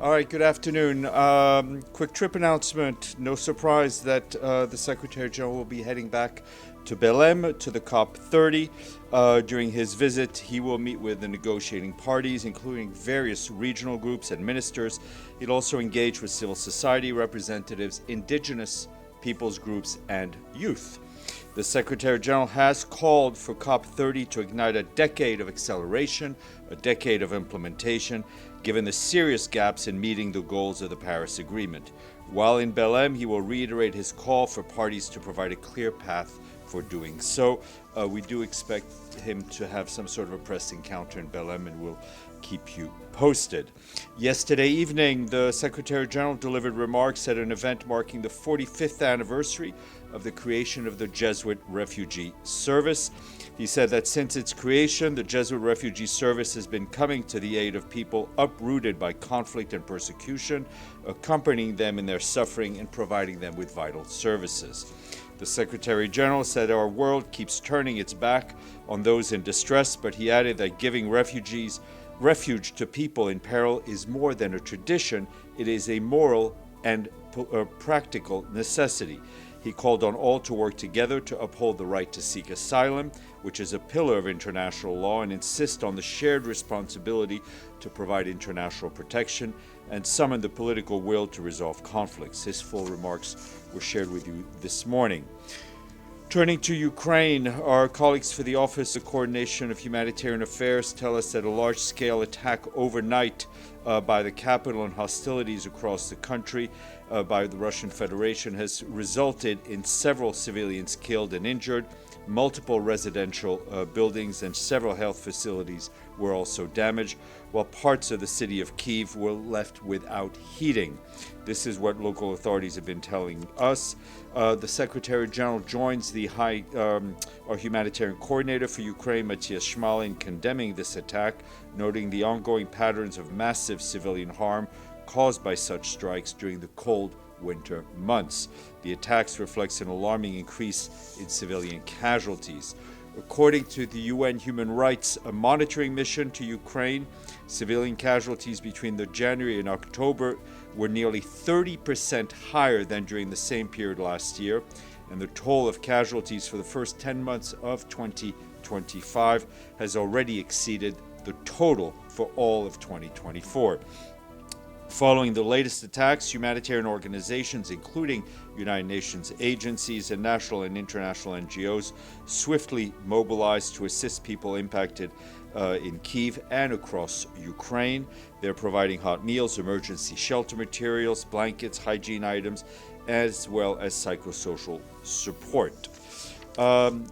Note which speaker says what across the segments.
Speaker 1: All right, good afternoon. Quick trip announcement. No surprise that the Secretary General will be heading back to Belém to the COP30. During his visit, he will meet with the negotiating parties, including various regional groups and ministers. He'll also engage with civil society representatives, indigenous peoples groups, and youth. The Secretary General has called for COP30 to ignite a decade of acceleration, a decade of implementation, given the serious gaps in meeting the goals of the Paris Agreement. While in Belém, he will reiterate his call for parties to provide a clear path for doing so. We do expect him to have some sort of a press encounter in Belém, and we'll keep you posted. Yesterday evening, the Secretary General delivered remarks at an event marking the 45th anniversary of the creation of the Jesuit Refugee Service. He said that since its creation, the Jesuit Refugee Service has been coming to the aid of people uprooted by conflict and persecution, accompanying them in their suffering and providing them with vital services. The Secretary General said our world keeps turning its back on those in distress, but he added that giving refuge to people in peril is more than a tradition, it is a moral and practical necessity. He called on all to work together to uphold the right to seek asylum, which is a pillar of international law, and insist on the shared responsibility to provide international protection and summon the political will to resolve conflicts. His full remarks were shared with you this morning. Turning to Ukraine, our colleagues for the Office of Coordination of Humanitarian Affairs tell us that a large-scale attack overnight by the capital and hostilities across the country by the Russian Federation has resulted in several civilians killed and injured. Multiple residential buildings and several health facilities were also damaged, while parts of the city of Kyiv were left without heating. This is what local authorities have been telling us. The Secretary General joins our humanitarian coordinator for Ukraine, Matthias Schmal, in condemning this attack, noting the ongoing patterns of massive civilian harm caused by such strikes during the cold winter months. The attacks reflects an alarming increase in civilian casualties. According to the UN Human Rights Monitoring Mission to Ukraine, civilian casualties between the January and October were nearly 30% higher than during the same period last year, and the toll of casualties for the first 10 months of 2025 has already exceeded the total for all of 2024. Following the latest attacks, humanitarian organizations, including United Nations agencies and national and international NGOs, swiftly mobilized to assist people impacted in Kyiv and across Ukraine. They're providing hot meals, emergency shelter materials, blankets, hygiene items, as well as psychosocial support.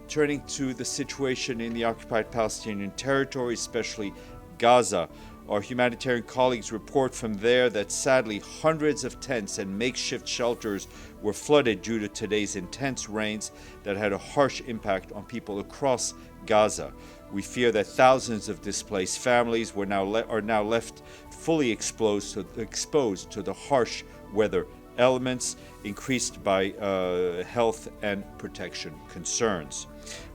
Speaker 1: Turning to the situation in the occupied Palestinian territory, especially Gaza, our humanitarian colleagues report from there that sadly hundreds of tents and makeshift shelters were flooded due to today's intense rains that had a harsh impact on people across Gaza. We fear that thousands of displaced families are now left fully exposed to the harsh weather elements, increased by health and protection concerns.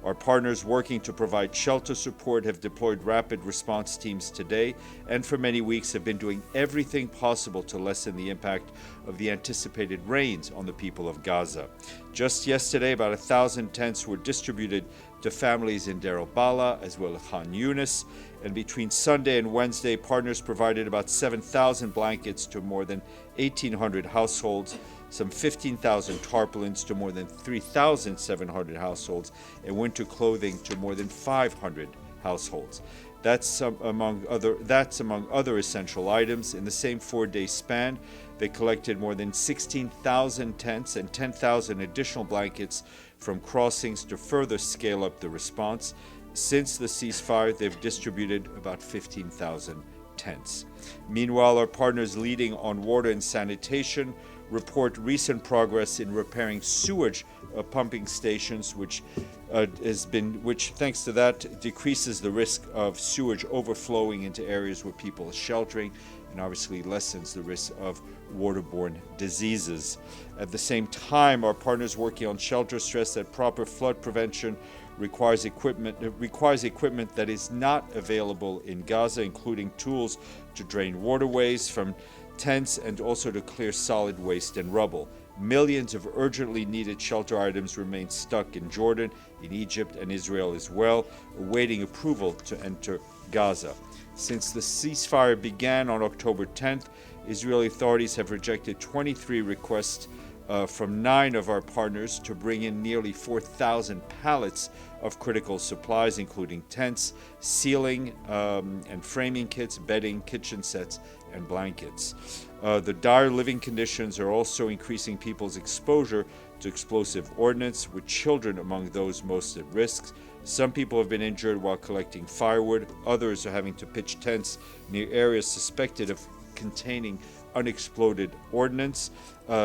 Speaker 1: Our partners working to provide shelter support have deployed rapid response teams today and for many weeks have been doing everything possible to lessen the impact of the anticipated rains on the people of Gaza. Just yesterday, about 1,000 tents were distributed to families in Deir al-Balah as well as Khan Yunis, and between Sunday and Wednesday, partners provided about 7,000 blankets to more than 1,800 households, some 15,000 tarpaulins to more than 3,700 households, and winter clothing to more than 500 households. That's among other essential items. In the same 4-day span, they collected more than 16,000 tents and 10,000 additional blankets from crossings to further scale up the response. Since the ceasefire, they've distributed about 15,000 tents. Meanwhile, our partners leading on water and sanitation report recent progress in repairing sewage pumping stations, which thanks to that decreases the risk of sewage overflowing into areas where people are sheltering, and obviously lessens the risk of waterborne diseases. At the same time, our partners working on shelter stress that proper flood prevention requires equipment that is not available in Gaza, including tools to drain waterways from tents and also to clear solid waste and rubble. Millions of urgently needed shelter items remain stuck in Jordan, in Egypt, and Israel as well, awaiting approval to enter Gaza. Since the ceasefire began on October 10th, Israeli authorities have rejected 23 requests from 9 of our partners to bring in nearly 4,000 pallets of critical supplies, including tents, ceiling and framing kits, bedding, kitchen sets, and blankets. The dire living conditions are also increasing people's exposure to explosive ordnance, with children among those most at risk. Some people have been injured while collecting firewood. Others are having to pitch tents near areas suspected of containing unexploded ordnance,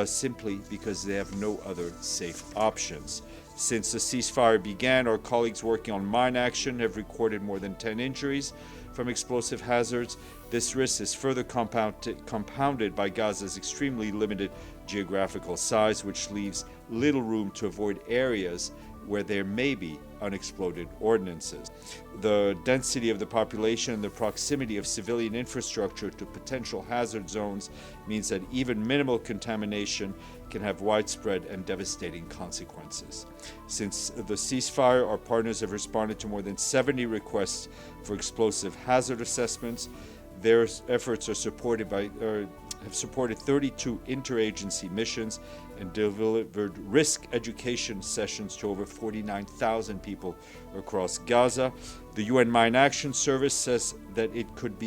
Speaker 1: simply because they have no other safe options. Since the ceasefire began, our colleagues working on mine action have recorded more than 10 injuries from explosive hazards. This risk is further compounded by Gaza's extremely limited geographical size, which leaves little room to avoid areas where there may be unexploded ordnances. The density of the population and the proximity of civilian infrastructure to potential hazard zones means that even minimal contamination can have widespread and devastating consequences. Since the ceasefire, our partners have responded to more than 70 requests for explosive hazard assessments. Their efforts have supported 32 interagency missions and delivered risk education sessions to over 49,000 people across Gaza. The UN Mine Action Service says that it could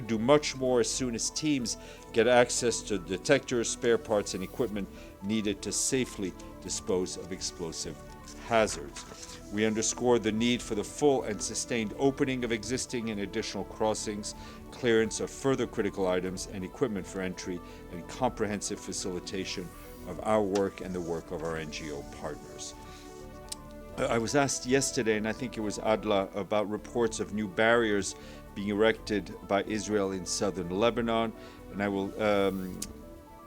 Speaker 1: do much more as soon as teams get access to detectors, spare parts, and equipment needed to safely dispose of explosive hazards. We underscore the need for the full and sustained opening of existing and additional crossings, clearance of further critical items and equipment for entry, and comprehensive facilitation of our work and the work of our NGO partners. I was asked yesterday, and I think it was Adla, about reports of new barriers being erected by Israel in southern Lebanon, and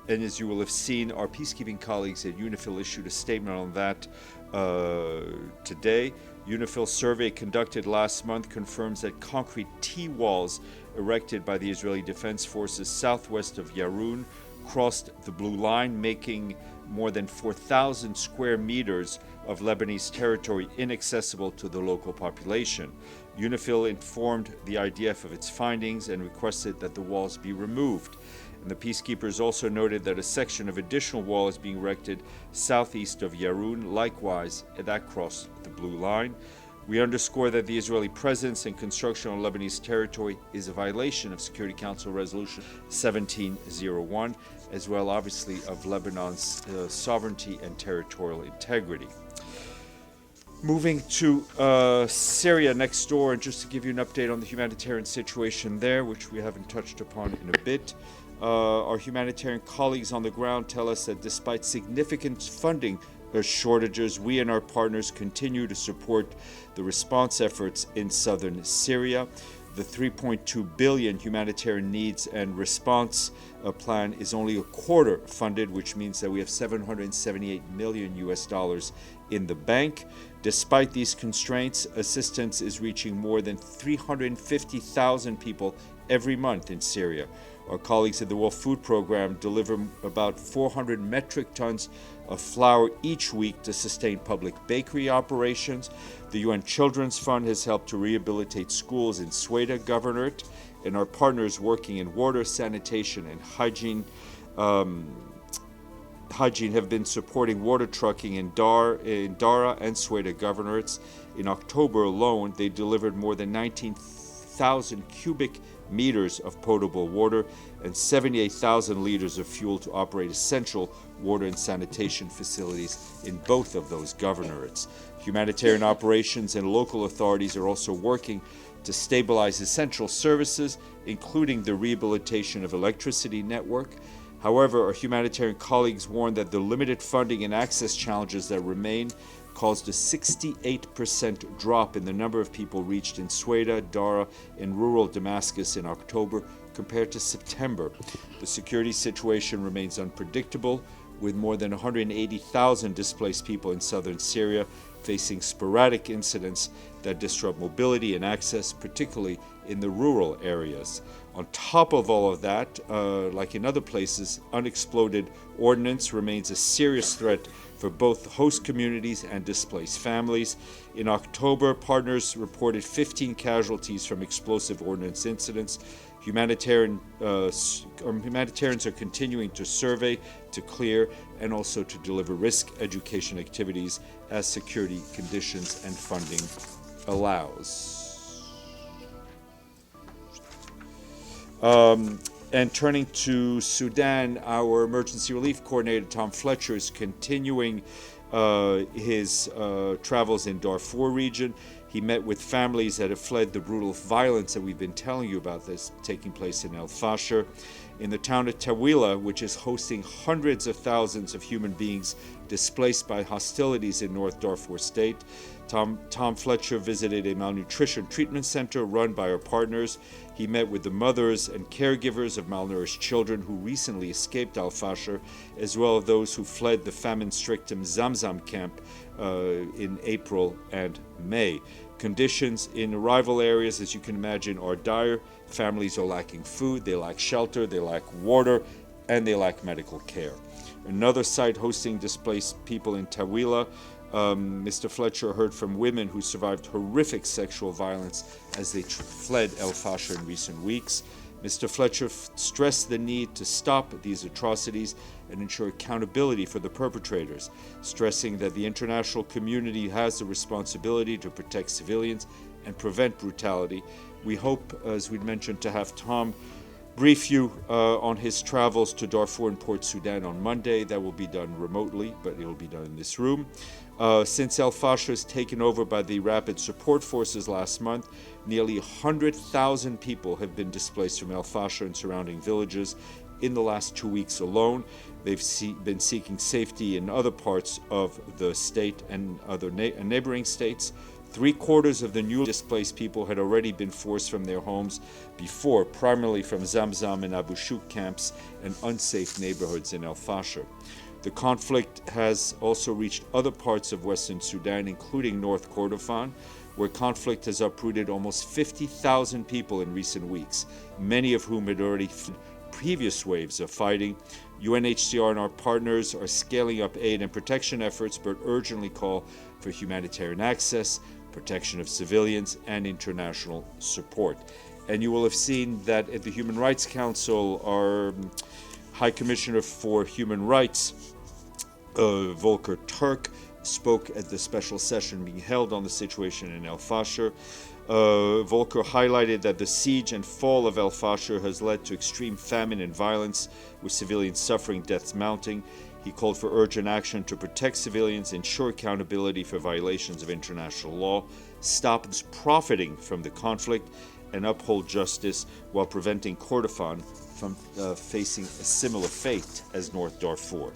Speaker 1: and as you will have seen, our peacekeeping colleagues at UNIFIL issued a statement on that today. UNIFIL's survey conducted last month confirms that concrete T-walls erected by the Israeli Defense Forces southwest of Yarun crossed the blue line, making more than 4,000 square meters of Lebanese territory inaccessible to the local population. UNIFIL informed the IDF of its findings and requested that the walls be removed. And the peacekeepers also noted that a section of additional wall is being erected southeast of Yarun, likewise that crossed the blue line. We underscore that the Israeli presence and construction on Lebanese territory is a violation of Security Council Resolution 1701, as well, obviously, of Lebanon's sovereignty and territorial integrity. Moving to Syria next door, and just to give you an update on the humanitarian situation there, which we haven't touched upon in a bit. Our humanitarian colleagues on the ground tell us that despite significant funding shortages, we and our partners continue to support the response efforts in southern Syria. The 3.2 billion humanitarian needs and response plan is only a quarter funded, which means that we have $778 million in the bank. Despite these constraints, assistance is reaching more than 350,000 people every month in Syria. Our colleagues at the World Food Program deliver about 400 metric tons of flour each week to sustain public bakery operations. The UN Children's Fund has helped to rehabilitate schools in Sweda Governorate, and our partners working in water, sanitation, and hygiene have been supporting water trucking in Dara and Sweda Governorates. In October alone, they delivered more than 19,000 cubic meters of potable water and 78,000 liters of fuel to operate essential water and sanitation facilities in both of those governorates. Humanitarian operations and local authorities are also working to stabilize essential services, including the rehabilitation of electricity network. However, our humanitarian colleagues warn that the limited funding and access challenges that remain caused a 68% drop in the number of people reached in Sweda, Dara, and rural Damascus in October compared to September. The security situation remains unpredictable, with more than 180,000 displaced people in southern Syria facing sporadic incidents that disrupt mobility and access, particularly in the rural areas. On top of all of that, like in other places, unexploded ordnance remains a serious threat for both host communities and displaced families. In October, partners reported 15 casualties from explosive ordnance incidents. Humanitarians are continuing to survey, to clear, and also to deliver risk education activities as security conditions and funding allows. And turning to Sudan, our emergency relief coordinator, Tom Fletcher, is continuing his travels in Darfur region. He met with families that have fled the brutal violence that we've been telling you about this taking place in El Fasher. In the town of Tawila, which is hosting hundreds of thousands of human beings displaced by hostilities in North Darfur State, Tom Fletcher visited a malnutrition treatment center run by our partners. He met with the mothers and caregivers of malnourished children who recently escaped Al Fasher, as well as those who fled the famine-stricken Zamzam camp in April and May. Conditions in arrival areas, as you can imagine, are dire. Families are lacking food, they lack shelter, they lack water, and they lack medical care. Another site hosting displaced people in Tawila, Mr. Fletcher heard from women who survived horrific sexual violence as they fled El Fasher in recent weeks. Mr. Fletcher stressed the need to stop these atrocities and ensure accountability for the perpetrators, stressing that the international community has the responsibility to protect civilians and prevent brutality. We hope, as we'd mentioned, to have Tom brief you on his travels to Darfur and Port Sudan on Monday. That will be done remotely, but it will be done in this room. Since El Fasher was taken over by the Rapid Support Forces last month, nearly 100,000 people have been displaced from El Fasher and surrounding villages in the last 2 weeks alone. They've been seeking safety in other parts of the state and other neighboring states. 3/4 of the newly displaced people had already been forced from their homes before, primarily from Zamzam and Abu Shuk camps and unsafe neighborhoods in El Fasher. The conflict has also reached other parts of Western Sudan, including North Kordofan, where conflict has uprooted almost 50,000 people in recent weeks, many of whom had already fled previous waves of fighting. UNHCR and our partners are scaling up aid and protection efforts, but urgently call for humanitarian access, protection of civilians, and international support. And you will have seen that at the Human Rights Council, our High Commissioner for Human Rights, Volker Turk, spoke at the special session being held on the situation in El Fasher. Volker highlighted that the siege and fall of El Fasher has led to extreme famine and violence, with civilian suffering, deaths mounting. He called for urgent action to protect civilians, ensure accountability for violations of international law, stop profiting from the conflict, and uphold justice while preventing Kordofan from facing a similar fate as North Darfur.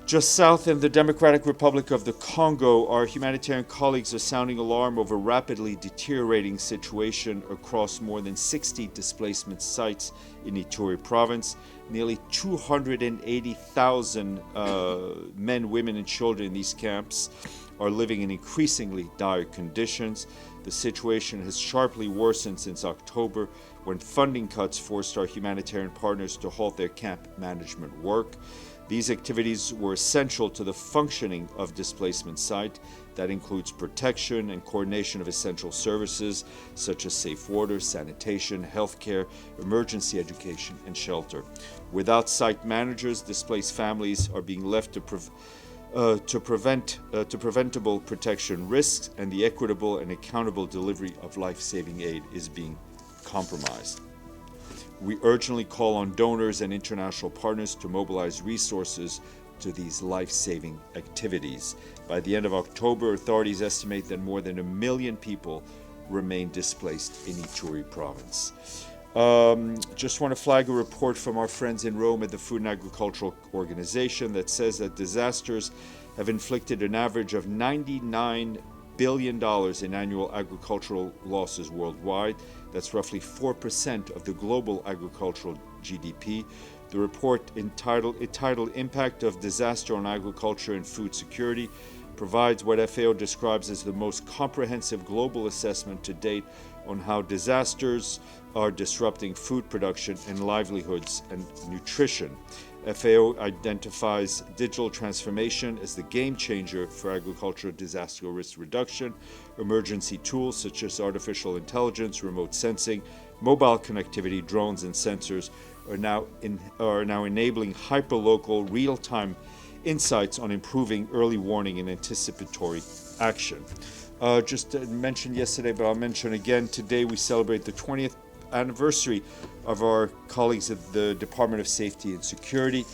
Speaker 1: Just south in the Democratic Republic of the Congo, our humanitarian colleagues are sounding alarm over rapidly deteriorating situation across more than 60 displacement sites in Ituri province. Nearly 280,000 men, women, and children in these camps are living in increasingly dire conditions. The situation has sharply worsened since October, when funding cuts forced our humanitarian partners to halt their camp management work. These activities were essential to the functioning of displacement site. That includes protection and coordination of essential services such as safe water, sanitation, healthcare, emergency education, and shelter. Without site managers, displaced families are being left to preventable protection risks, and the equitable and accountable delivery of life-saving aid is being compromised. We urgently call on donors and international partners to mobilize resources to these life-saving activities. By the end of October, authorities estimate that more than 1 million people remain displaced in Ituri province. Just want to flag a report from our friends in Rome at the Food and Agricultural Organization that says that disasters have inflicted an average of $99 billion in annual agricultural losses worldwide. That's roughly 4% of the global agricultural GDP. The report, entitled Impact of Disaster on Agriculture and Food Security, provides what FAO describes as the most comprehensive global assessment to date on how disasters are disrupting food production and livelihoods and nutrition. FAO identifies digital transformation as the game changer for agricultural disaster risk reduction. Emergency tools such as artificial intelligence, remote sensing, mobile connectivity, drones, and sensors are now enabling hyperlocal, real-time insights on improving early warning and anticipatory action. Just mentioned yesterday, but I'll mention again, today we celebrate the 20th anniversary of our colleagues at the Department of Safety and Security.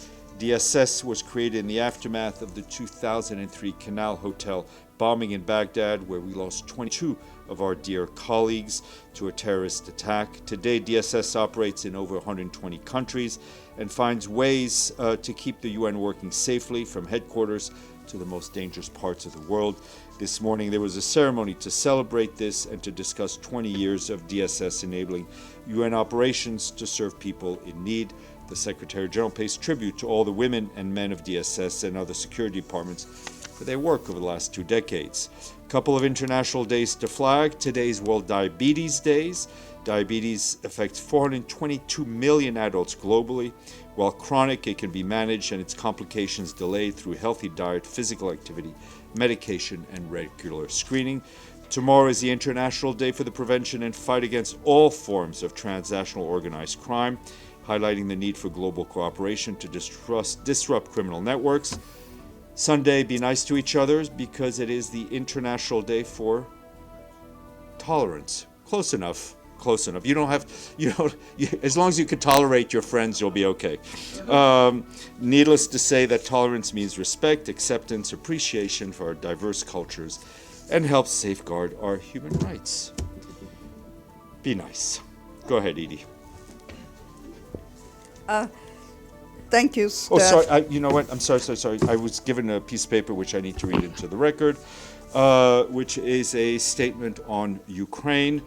Speaker 1: DSS was created in the aftermath of the 2003 Canal Hotel bombing in Baghdad, where we lost 22 of our dear colleagues to a terrorist attack. Today, DSS operates in over 120 countries and finds ways to keep the UN working safely from headquarters to the most dangerous parts of the world. This morning there was a ceremony to celebrate this and to discuss 20 years of DSS enabling UN operations to serve people in need. The Secretary General pays tribute to all the women and men of DSS and other security departments for their work over the last 2 decades. A couple of international days to flag. Today's World Diabetes Days. Diabetes affects 422 million adults globally. While chronic, it can be managed and its complications delayed through healthy diet, physical activity, medication, and regular screening. Tomorrow is the International Day for the Prevention and Fight Against All Forms of Transnational Organized Crime, highlighting the need for global cooperation to disrupt criminal networks. Sunday, be nice to each other because it is the International Day for Tolerance. Close enough. Close enough. As long as you can tolerate your friends, you'll be okay. Needless to say that tolerance means respect, acceptance, appreciation for our diverse cultures, and helps safeguard our human rights. Be nice. Go ahead, Edie.
Speaker 2: Thank you, Steph.
Speaker 1: Oh, sorry. You know what? I'm sorry. I was given a piece of paper which I need to read into the record, which is a statement on Ukraine.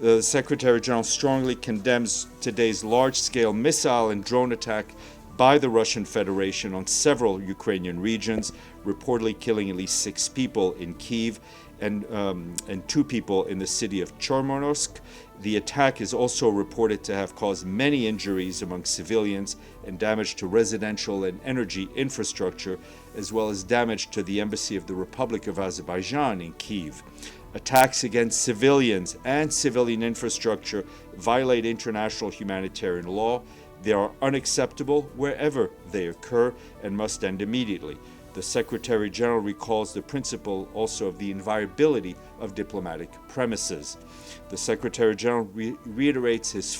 Speaker 1: The Secretary General strongly condemns today's large-scale missile and drone attack by the Russian Federation on several Ukrainian regions, reportedly killing at least 6 people in Kyiv and 2 people in the city of Chornomorsk. The attack is also reported to have caused many injuries among civilians and damage to residential and energy infrastructure, as well as damage to the embassy of the Republic of Azerbaijan in Kyiv. Attacks against civilians and civilian infrastructure violate international humanitarian law. They are unacceptable wherever they occur and must end immediately. The Secretary General recalls the principle also of the inviolability of diplomatic premises. The Secretary General reiterates his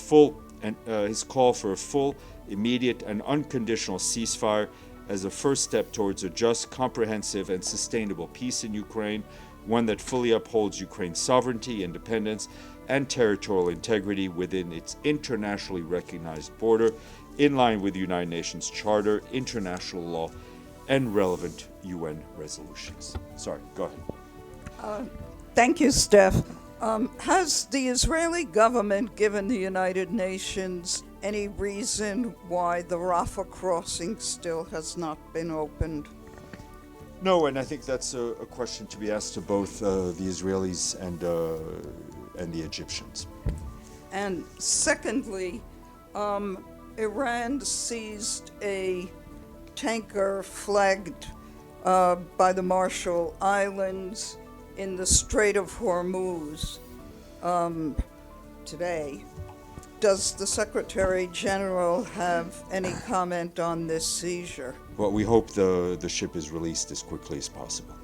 Speaker 1: call for a full, immediate, and unconditional ceasefire as a first step towards a just, comprehensive, and sustainable peace in Ukraine, one that fully upholds Ukraine's sovereignty, independence, and territorial integrity within its internationally recognized border, in line with the United Nations Charter, international law, and relevant UN resolutions. Sorry, go ahead.
Speaker 2: Thank you, Steph. Has the Israeli government given the United Nations any reason why the Rafah crossing still has not been opened?
Speaker 1: No, and I think that's a question to be asked to both the Israelis and the Egyptians.
Speaker 2: And secondly, Iran seized a tanker flagged by the Marshall Islands in the Strait of Hormuz today. Does the Secretary General have any comment on this seizure?
Speaker 1: Well, we hope the ship is released as quickly as possible.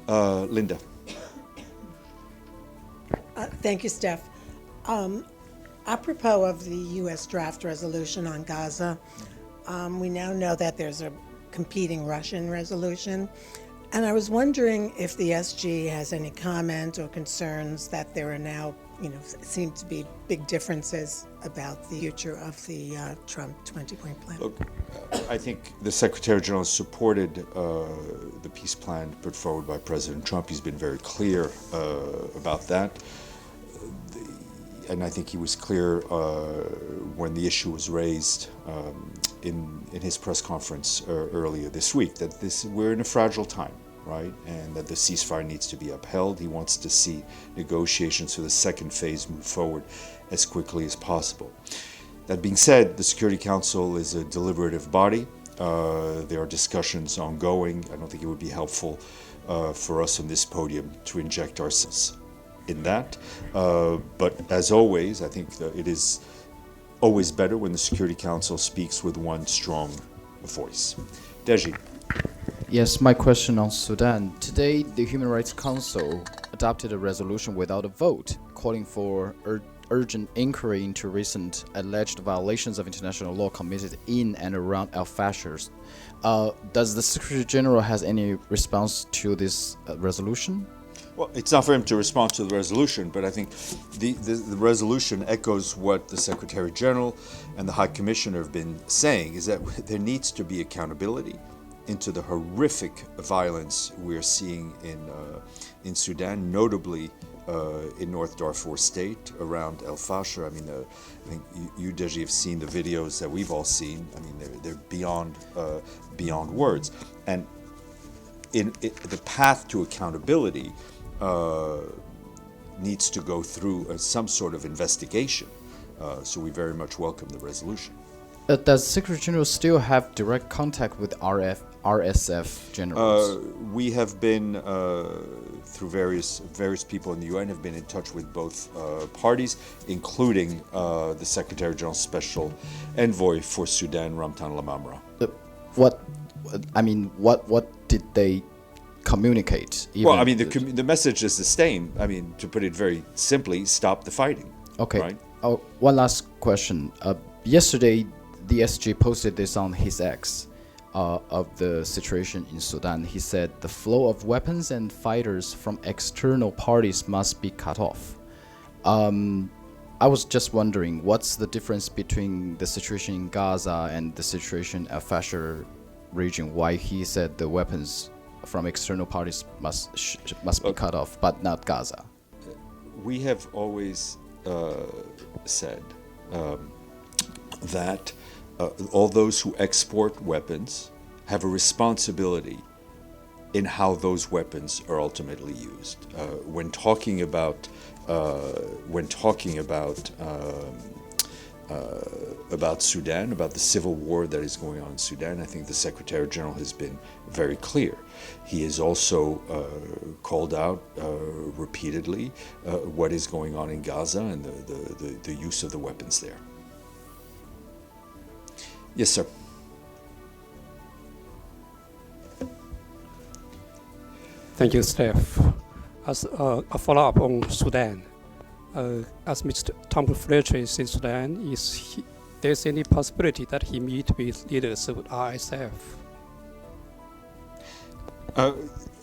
Speaker 1: Linda.
Speaker 3: Thank you, Steph. Apropos of the U.S. draft resolution on Gaza, we now know that there's a competing Russian resolution. And I was wondering if the SG has any comment or concerns that there are now, seem to be big differences about the future of the Trump 20-point plan.
Speaker 1: Look, I think the Secretary General supported the peace plan put forward by President Trump. He's been very clear about that. And I think he was clear when the issue was raised in his press conference earlier this week that we're in a fragile time, right? And that the ceasefire needs to be upheld. He wants to see negotiations for the second phase move forward as quickly as possible. That being said, the Security Council is a deliberative body. There are discussions ongoing. I don't think it would be helpful for us on this podium to inject ourselves in that. But as always, I think that it is always better when the Security Council speaks with one strong voice. Deji.
Speaker 4: Yes, my question on Sudan. Today, the Human Rights Council adopted a resolution without a vote, calling for urgent inquiry into recent alleged violations of international law committed in and around Al-Fashir. Does the Secretary General has any response to this resolution?
Speaker 1: Well, it's not for him to respond to the resolution, but I think the resolution echoes what the Secretary General and the High Commissioner have been saying, is that there needs to be accountability into the horrific violence we're seeing in Sudan, notably in North Darfur State around El Fasher. I mean, I think you, Deji, have seen the videos that we've all seen. I mean, they're beyond words. And the path to accountability needs to go through some sort of investigation. So we very much welcome the resolution.
Speaker 4: Does Secretary General still have direct contact with RSF generals?
Speaker 1: We have been, through various people in the UN, have been in touch with both parties, including the Secretary General's Special Envoy for Sudan, Ramtan Lamamra.
Speaker 4: What did they communicate?
Speaker 1: Well, I mean, the message is the same. I mean, to put it very simply, stop the fighting.
Speaker 4: Okay.
Speaker 1: Right?
Speaker 4: Oh, one last question. Yesterday, the SG posted this on his X of the situation in Sudan. He said the flow of weapons and fighters from external parties must be cut off. I was just wondering, what's the difference between the situation in Gaza and the situation in Al-Fashir region? Why he said the weapons from external parties must be cut off, but not Gaza?
Speaker 1: We have always said that all those who export weapons have a responsibility in how those weapons are ultimately used. When talking about Sudan, about the civil war that is going on in Sudan, I think the Secretary General has been very clear. He has also called out repeatedly what is going on in Gaza and the use of the weapons there. Yes, sir.
Speaker 5: Thank you, Steph. As a follow-up on Sudan, as Mr. Tom Fletcher is in Sudan, there's any possibility that he meet with leaders of RSF?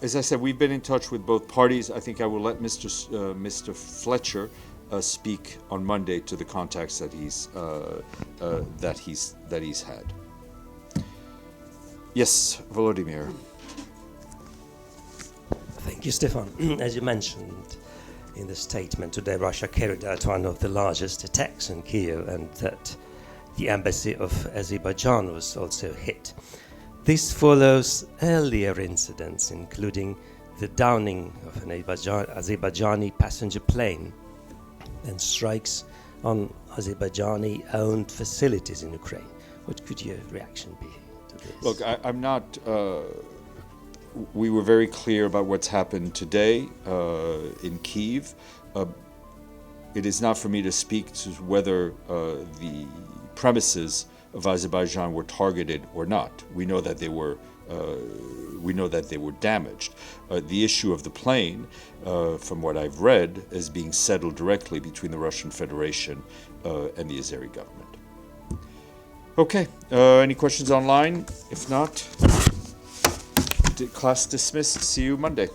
Speaker 1: As I said, we've been in touch with both parties. I think I will let Mr. Fletcher speak on Monday to the contacts that he's had. Yes, Volodymyr.
Speaker 6: Thank you, Stefan. As you mentioned in the statement today, Russia carried out one of the largest attacks in Kyiv, and that the embassy of Azerbaijan was also hit. This follows earlier incidents, including the downing of an Azerbaijani passenger plane and strikes on Azerbaijani-owned facilities in Ukraine. What could your reaction be to this?
Speaker 1: Look, I'm not... we were very clear about what's happened today in Kyiv. It is not for me to speak to whether the premises of Azerbaijan were targeted or not. We know that they were damaged. The issue of the plane, from what I've read, is being settled directly between the Russian Federation and the Azeri government. Okay, any questions online? If not, class dismissed. See you Monday.